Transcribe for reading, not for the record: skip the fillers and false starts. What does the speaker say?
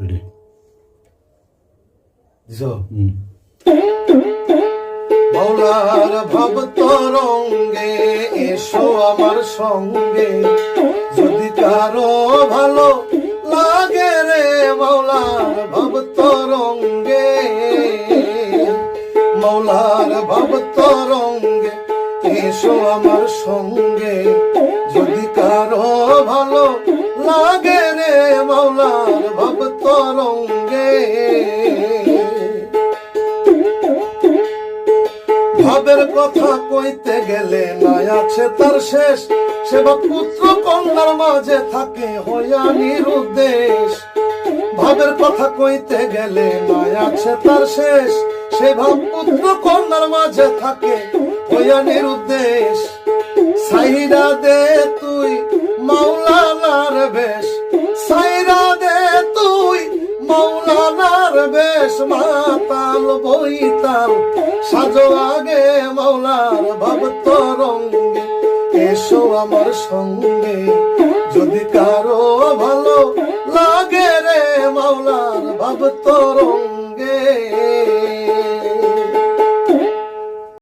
Ready দিছো মাওলার ভব তরঙ্গে এসো আমার সঙ্গে, যদি কারো ভালো লাগে রে মাওলার ভব তরঙ্গে, মাওলার ভব তরঙ্গে এসো আমার সঙ্গে, যদি কারো ভালো লাগে রে মাওলার ভব তরঙ্গে। ভাবের কথা কইতে গেলে নাই আছে তার শেষ, সেবা পুত্র কন্যার মাঝে থাকে হইয়া নিরুদ্দেশ। ভাবের কথা কইতে গেলে নাই আছে তার শেষ, সেবা পুত্র কন্যার মাঝে থাকে হইয়া নিরুদ্দেশ। সাইরা দে তুই মাওলানার বেশ, সাইরা দে তুই মাওলানার বেশ, মাতাল বইতাল সাজো আগে মাওলার ভব তরঙ্গে, এসো আমার সঙ্গে, যদি কারো ভালো লাগে রে মাওলার ভব তরঙ্গে।